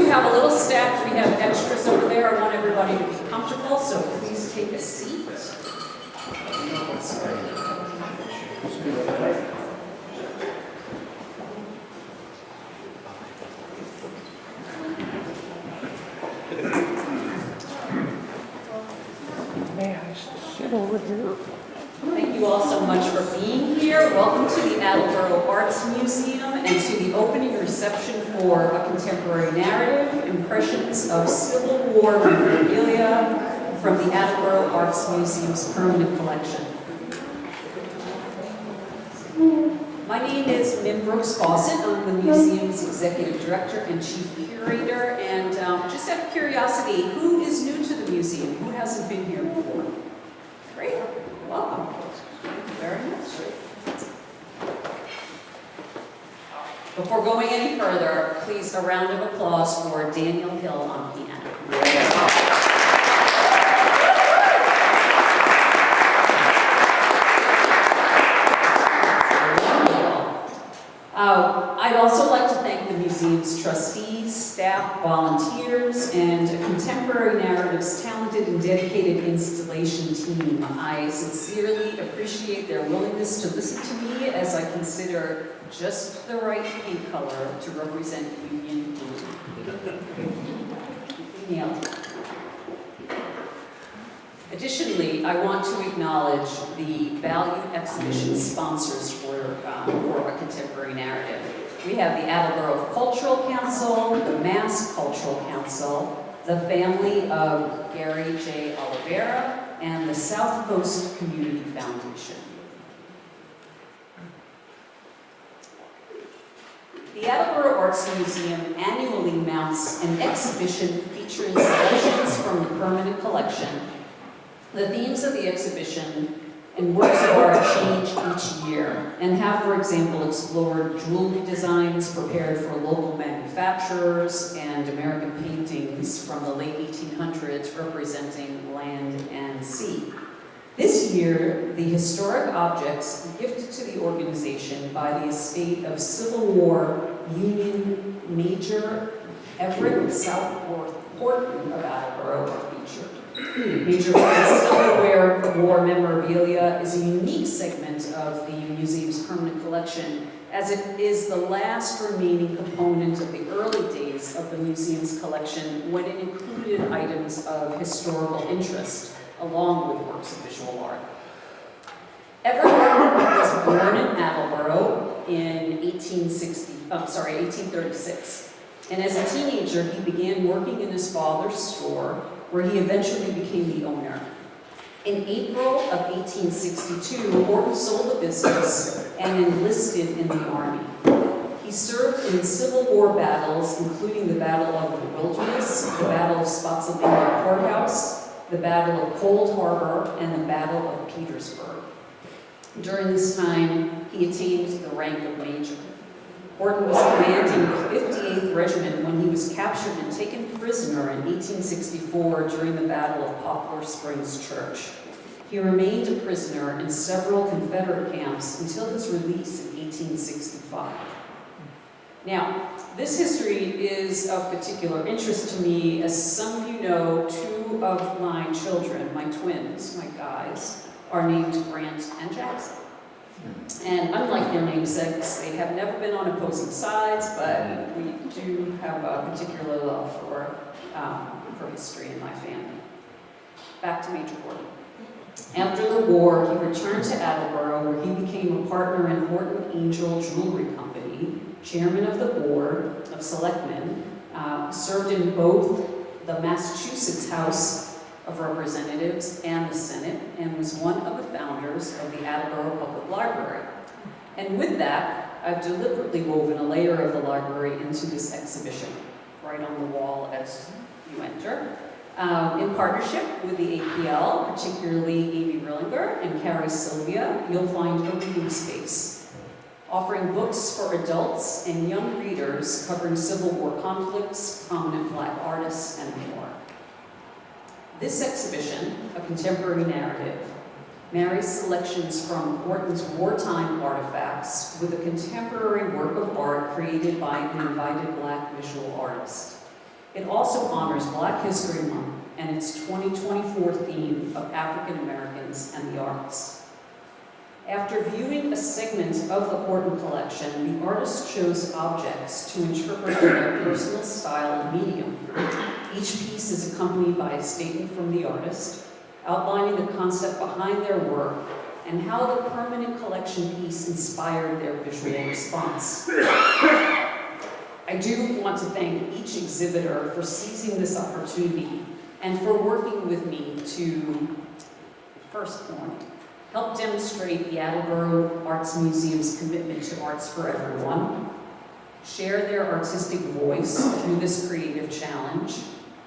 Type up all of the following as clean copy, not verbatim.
have a little stack. We have extras over there. I want everybody to be comfortable, so please take a seat. Thank you all so much for being here. Welcome to the Attleboro Arts Museum and to the opening reception for A Contemporary Narrative, Impressions of Civil War Memorabilia from the Attleboro Arts Museum's permanent collection. My name is Min Brooks Fawcett. I'm the museum's executive director and chief curator. And just out of curiosity, who is new to the museum? Who hasn't been here before? Great. Welcome. Thank you very much. Before going any further, please a round of applause for Daniel Hill on piano. I'd also like to thank the museum's trustees, staff, volunteers, and Contemporary Narrative's talented and dedicated installation team. I sincerely appreciate their willingness to listen to me as I consider just the right paint color to represent Union Blue. Nailed it. Additionally, I want to acknowledge the valued exhibition sponsors for A Contemporary Narrative. We have the Attleboro Cultural Council, the Mass Cultural Council, the family of Gary J. Oliveira, and the South Coast Community Foundation. The Attleboro Arts Museum annually mounts an exhibition featuring selections from the permanent collection. The themes of the exhibition and works of art change each year and have, for example, explored jewelry designs prepared for local manufacturers and American paintings from the late 1800s representing land and sea. This year, the historic objects gifted to the organization by the estate of Civil War Union Major Everett Southworth Horton of Attleboro are featured. Major Civil War memorabilia is a unique segment of the museum's permanent collection, as it is the last remaining component of the early days of the museum's collection when it included items of historical interest, along with works of visual art. Everett Horton was born in Attleboro in 1836, and as a teenager he began working in his father's store, where he eventually became the owner. In April of 1862, Horton sold the business and enlisted in the Army. He served in Civil War battles, including the Battle of the Wilderness, the Battle of Spotsylvania Courthouse, the Battle of Cold Harbor, and the Battle of Petersburg. During this time, he attained the rank of major. Horton was commanding the 58th Regiment when he was captured and taken prisoner in 1864 during the Battle of Poplar Springs Church. He remained a prisoner in several Confederate camps until his release in 1865. Now, this history is of particular interest to me, as some of you know, two of my children, my twins, my guys, are named Grant and Jackson. And unlike their namesakes, they have never been on opposing sides, but we do have a particular love for history in my family. Back to Major Horton. After the war, he returned to Attleboro, where he became a partner in Horton Angel Jewelry Company, chairman of the board of selectmen, served in both the Massachusetts House of Representatives and the Senate, and was one of the founders of the Attleboro Public Library. And with that, I've deliberately woven a layer of the library into this exhibition, right on the wall as you enter. In partnership with the APL, particularly Amy Rillinger and Carrie Sylvia, you'll find a reading space, offering books for adults and young readers covering Civil War conflicts, prominent Black artists, and more. This exhibition, A Contemporary Narrative, marries selections from Horton's wartime artifacts with a contemporary work of art created by an invited Black visual artist. It also honors Black History Month and its 2024 theme of African Americans and the arts. After viewing a segment of the Horton collection, the artist chose objects to interpret in their personal style and medium. Each piece is accompanied by a statement from the artist, outlining the concept behind their work and how the permanent collection piece inspired their visual response. I do want to thank each exhibitor for seizing this opportunity and for working with me to, first point, help demonstrate the Attleboro Arts Museum's commitment to arts for everyone, share their artistic voice through this creative challenge,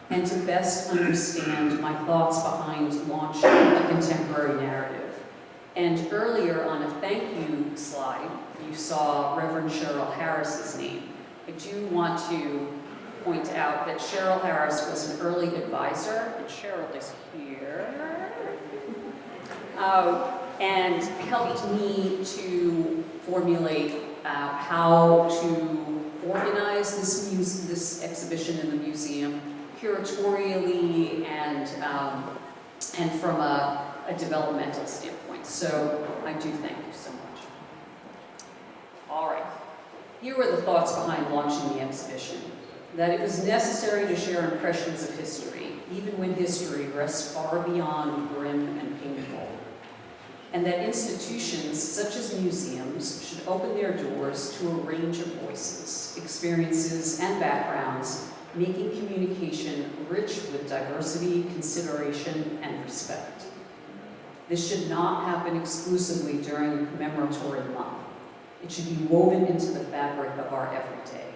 and to best understand my thoughts behind launching a contemporary narrative. And earlier on a thank you slide, you saw Reverend Cheryl Harris's name. I do want to point out that Cheryl Harris was an early advisor, and Cheryl is here, and helped me to formulate how to organize this exhibition in the museum curatorially and from a developmental standpoint. So I do thank you so much. All right. Here were the thoughts behind launching the exhibition. That it was necessary to share impressions of history, even when history rests far beyond grim and painful. And that institutions, such as museums, should open their doors to a range of voices, experiences, and backgrounds, making communication rich with diversity, consideration, and respect. This should not happen exclusively during a commemoratory month. It should be woven into the fabric of our everyday.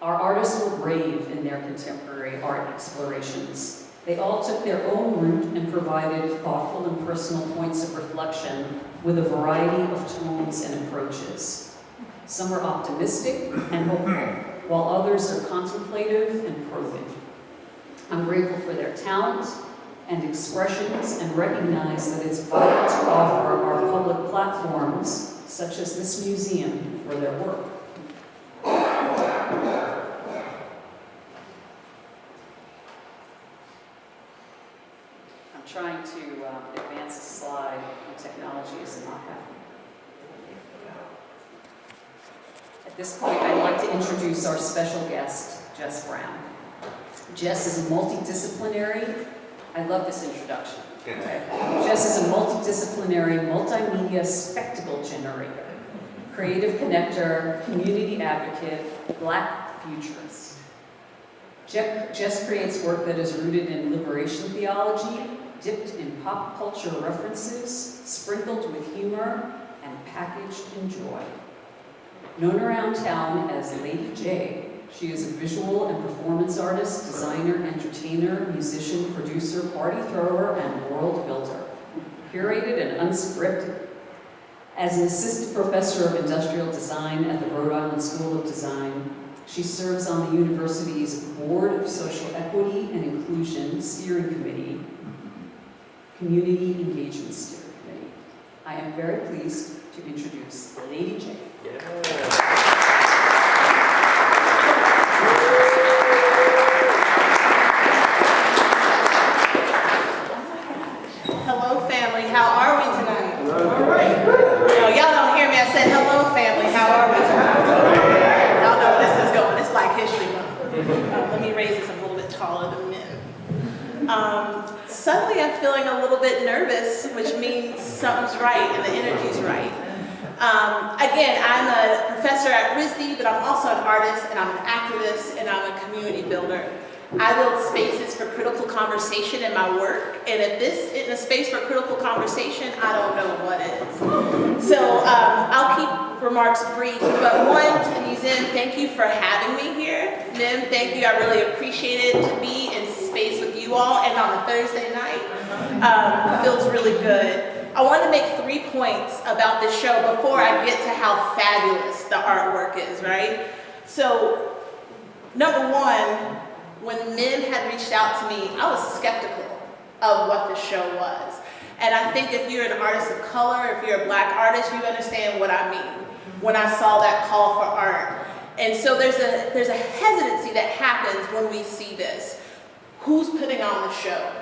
Our artists were brave in their contemporary art explorations. They all took their own route and provided thoughtful and personal points of reflection with a variety of tones and approaches. Some are optimistic and hopeful, while others are contemplative and probing. I'm grateful for their talent and expressions and recognize that it's vital to offer our public platforms, such as this museum, for their work. I'm trying to advance a slide, and technology is not happening. At this point, I'd like to introduce our special guest, Jess Brown. Jess is a multidisciplinary, I love this introduction. Okay. Jess is a multidisciplinary, multimedia spectacle generator, creative connector, community advocate, Black futurist. Jess creates work that is rooted in liberation theology, dipped in pop culture references, sprinkled with humor, and packaged in joy. Known around town as Lady J, she is a visual and performance artist, designer, entertainer, musician, producer, party thrower, and world builder. Curated and unscripted. As an assistant professor of industrial design at the Rhode Island School of Design, she serves on the university's Board of Social Equity and Inclusion Steering Committee, Community Engagement Steering Committee. I am very pleased to introduce Lady J. Yeah. Hello, family. How are we tonight? All right. No, y'all don't hear me. I said, hello, family. How are we tonight? Y'all know where this is going. It's Black History Month. Let me raise this a little bit taller than men. Suddenly, I'm feeling a little bit nervous, which means something's right and the energy's right. Again, I'm a professor at RISD, but I'm also an artist, and I'm an activist, and I'm a community builder. I build spaces for critical conversation in my work, and if this isn't a space for critical conversation, I don't know what is. So I'll keep remarks brief, but one, to the museum, thank you for having me here. Mim, thank you. I really appreciate it to be in space with you all, and on a Thursday night. Feels really good. I want to make 3 points about this show before I get to how fabulous the artwork is, right? So, number one, when Mim had reached out to me, I was skeptical of what the show was. And I think if you're an artist of color, if you're a Black artist, you understand what I mean when I saw that call for art. And so there's a hesitancy that happens when we see this. Who's putting on the show?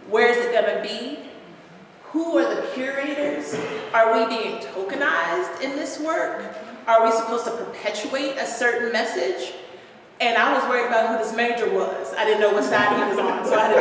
Where is it going to be? Who are the curators? Are we being tokenized in this work? Are we supposed to perpetuate a certain message? And I was worried about who this major was. I didn't know what side he was on, so I had to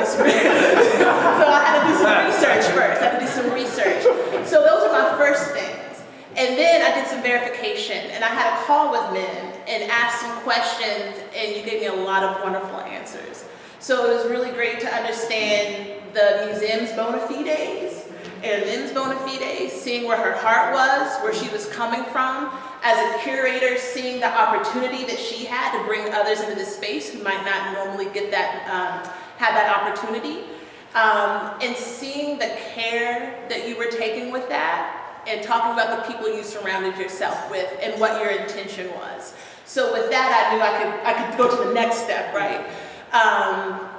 do some research first. I had to do some research. So those are my first things. And then I did some verification, and I had a call with Min and asked some questions, and you gave me a lot of wonderful answers. So it was really great to understand the museum's bona fides and Min's bona fides, seeing where her heart was, where she was coming from. As a curator, seeing the opportunity that she had to bring others into this space who might not normally get that, have that opportunity. And seeing the care that you were taking with that, and talking about the people you surrounded yourself with and what your intention was. So with that, I knew I could go to the next step, right?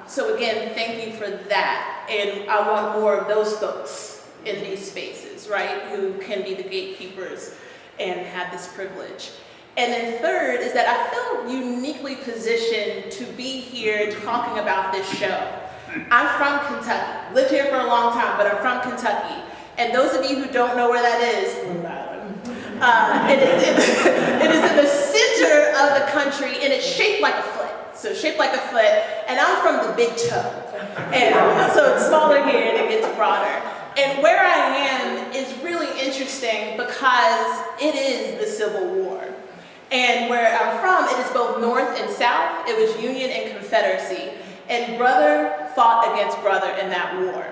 So again, thank you for that. And I want more of those folks in these spaces, right? Who can be the gatekeepers and have this privilege. And then third is that I feel uniquely positioned to be here talking about this show. I'm from Kentucky, lived here for a long time, but I'm from Kentucky. And those of you who don't know where that is, Rhode Island, it is in the center of the country, and it's shaped like a foot. So shaped like a foot, and I'm from the big toe. And so it's smaller here and it gets broader. And where I am is really interesting because it is the Civil War. And where I'm from, it is both North and South. It was Union and Confederacy. And brother fought against brother in that war.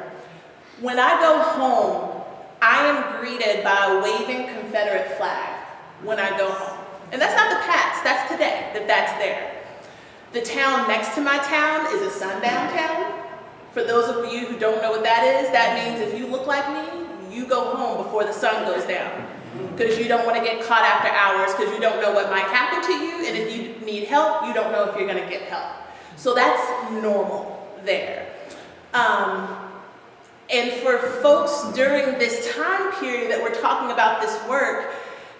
When I go home, I am greeted by a waving Confederate flag when I go home. And that's not the past, that's today, that's there. The town next to my town is a sundown town. For those of you who don't know what that is, that means if you look like me, you go home before the sun goes down. Because you don't want to get caught after hours, because you don't know what might happen to you, and if you need help, you don't know if you're going to get help. So that's normal there. And for folks during this time period that we're talking about this work,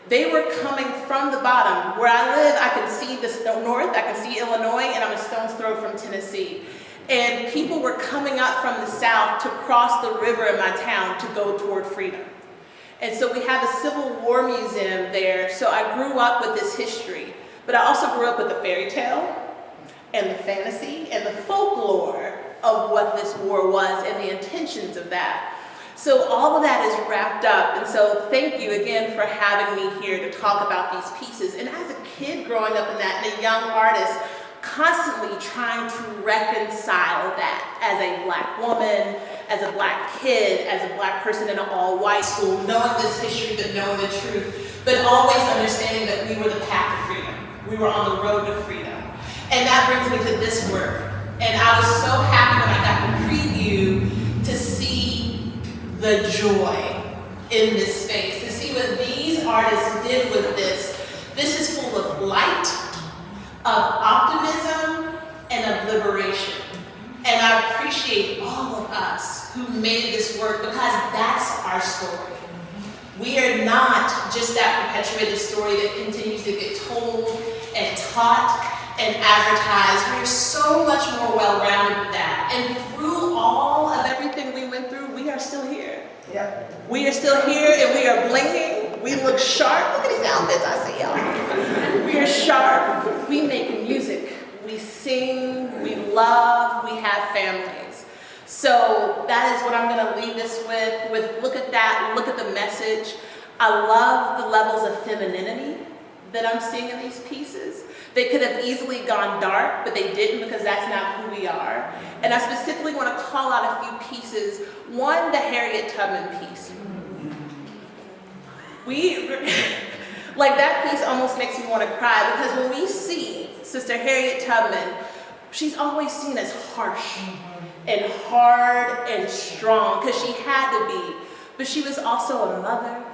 they were coming from the bottom. Where I live, I can see the north, I can see Illinois, and I'm a stone's throw from Tennessee. And people were coming up from the south to cross the river in my town to go toward freedom. And so we have a Civil War museum there, so I grew up with this history. But I also grew up with the fairy tale, and the fantasy, and the folklore of what this war was and the intentions of that. So all of that is wrapped up, and so thank you again for having me here to talk about these pieces. And as a kid growing up in that, and a young artist, constantly trying to reconcile that as a Black woman, as a Black kid, as a Black person in an all-white school, knowing this history but knowing the truth, but always understanding that we were the path to freedom. We were on the road to freedom. And that brings me to this work. And I was so happy when I got the preview to see the joy in this space, to see what these artists did with this. This is full of light, of optimism, and of liberation. And I appreciate all of us who made this work because that's our story. We are not just that perpetuated story that continues to get told and taught and advertised. We're so much more well-rounded than that. And through all of everything we went through, we are still here. Yeah. We are still here and we are blinking. We look sharp. Look at these outfits, I see y'all. We are sharp. We make music. We sing. We love. We have families. So that is what I'm going to leave this with look at that, look at the message. I love the levels of femininity that I'm seeing in these pieces. They could have easily gone dark, but they didn't because that's not who we are. And I specifically want to call out a few pieces. One, the Harriet Tubman piece. Like that piece almost makes me want to cry because when we see Sister Harriet Tubman, she's always seen as harsh and hard and strong because she had to be. But she was also a mother,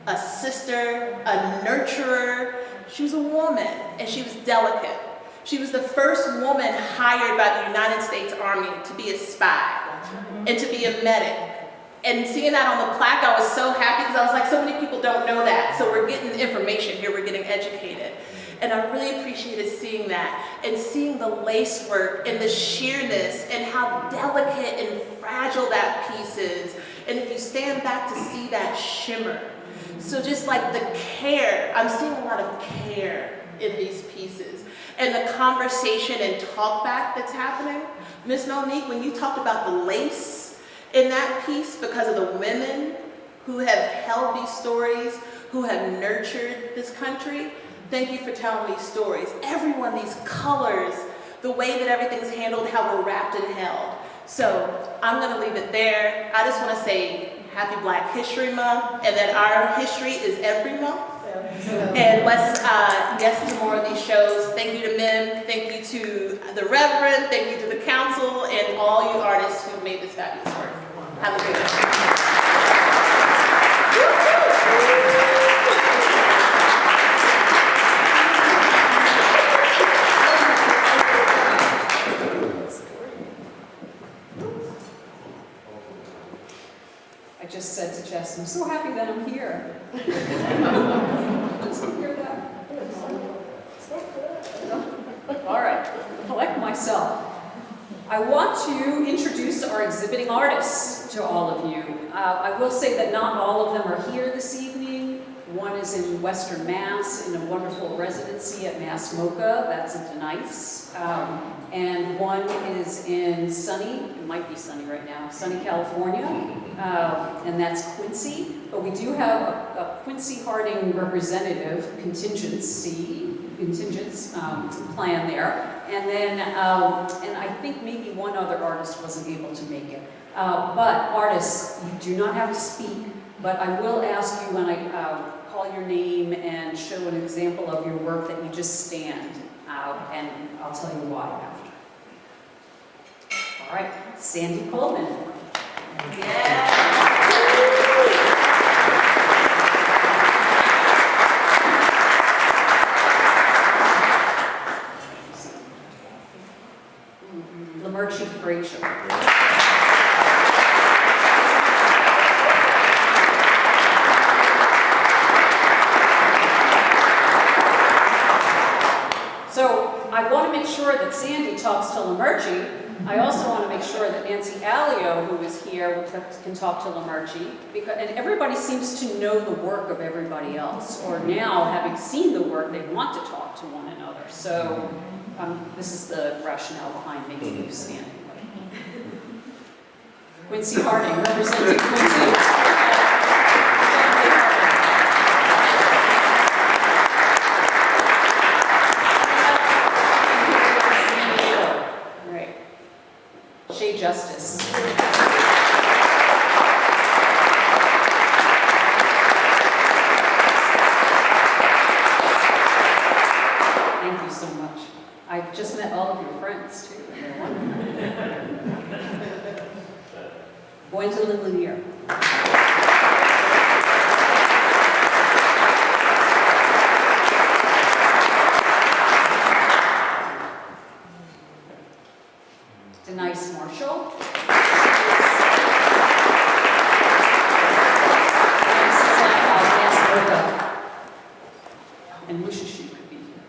a sister, a nurturer. She was a woman, and she was delicate. She was the first woman hired by the United States Army to be a spy and to be a medic. And seeing that on the plaque, I was so happy because I was like, so many people don't know that. So we're getting information here, we're getting educated. And I really appreciated seeing that and seeing the lace work and the sheerness and how delicate and fragile that piece is. And if you stand back to see that shimmer. So just like the care, I'm seeing a lot of care in these pieces. And the conversation and talk back that's happening. Miss Monique, when you talked about the lace in that piece because of the women who have held these stories, who have nurtured this country, thank you for telling these stories. Everyone, these colors, the way that everything's handled, how we're wrapped and held. So I'm gonna leave it there. I just wanna say Happy Black History Month, and that our history is every month. And let's get to more of these shows. Thank you to Mim, thank you to the Reverend, thank you to the council, and all you artists who made this fabulous work. Have a great day. I just said to Jess, I'm so happy that I'm here. Just hear that. All right, collect myself. I want to introduce our exhibiting artists to all of you. I will say that not all of them are here this evening. One is in Western Mass in a wonderful residency at Mass MoCA, that's in Denise. And one is in sunny, it might be sunny right now, sunny California, and that's Quincy. But we do have a Quincy Harding representative contingents plan there. And then, and I think maybe one other artist wasn't able to make it. But artists, you do not have to speak, but I will ask you when I call your name and show an example of your work that you just stand out, and I'll tell you why after. All right, Sandy Coleman. Yeah. Lamerchi Frazier. So I want to make sure that Sandy talks to Lamerchi. I also want to make sure that Nancy Alio, who is here, can talk to Lamerchi, and everybody seems to know the work of everybody else, or now, having seen the work, they want to talk to one another. So this is the rationale behind making you stand. Quincy Harding, representing Quincy. Shea Justice. Thank you so much. I've just met all of your friends too. They're wonderful. Gwendolyn Lanier. Denise Marshall. And wishes she could be here.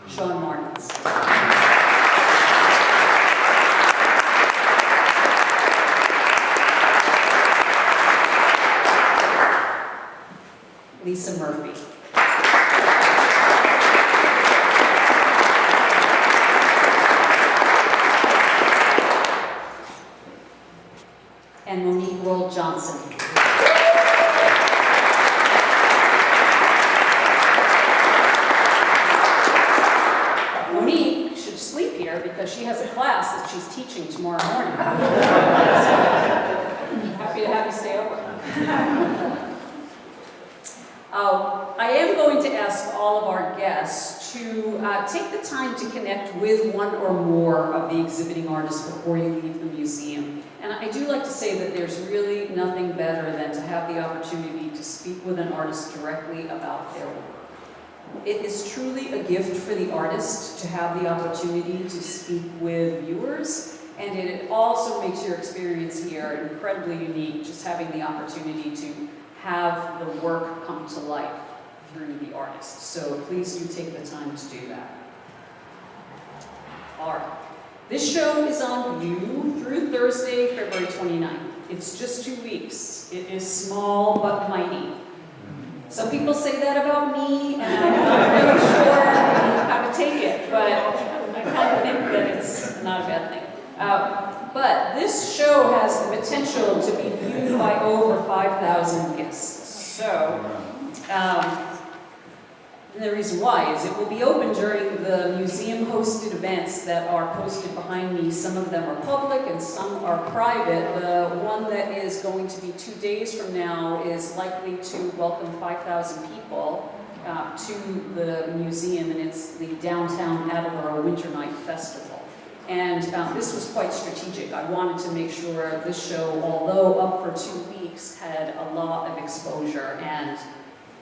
Sean Martins. Lisa Murphy. And Monique Roll Johnson. Monique should sleep here because she has a class that she's teaching tomorrow morning. Happy to have you stay over. I am going to ask all of our guests to take the time to connect with one or more of the exhibiting artists before you leave the museum. And I do like to say that there's really nothing better than to have the opportunity to speak with an artist directly about their work. It is truly a gift for the artist to have the opportunity to speak with viewers, and it also makes your experience here incredibly unique, just having the opportunity to have the work come to life through the artist. So please do take the time to do that. All right. This show is on view through Thursday, February 29th. It's just 2 weeks. It is small but mighty. Some people say that about me, and I'm not really sure how to take it, but I kind of think that it's not a bad thing. But this show has the potential to be viewed by over 5,000 guests. So, and the reason why is it will be open during the museum-hosted events that are posted behind me. Some of them are public and some are private. The one that is going to be 2 days from now is likely to welcome 5,000 people to the museum, and it's the Downtown Attleboro Winter Night Festival. And this was quite strategic. I wanted to make sure this show, although up for 2 weeks, had a lot of exposure, and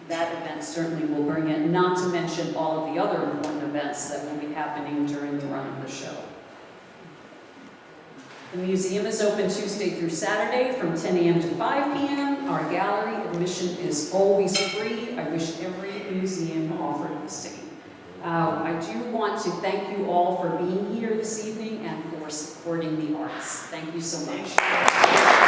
that event certainly will bring it, not to mention all of the other important events that will be happening during the run of the show. The museum is open Tuesday through Saturday from 10 a.m. to 5 p.m. Our gallery admission is always free. I wish every museum offered the same. I do want to thank you all for being here this evening and for supporting the arts. Thank you so much.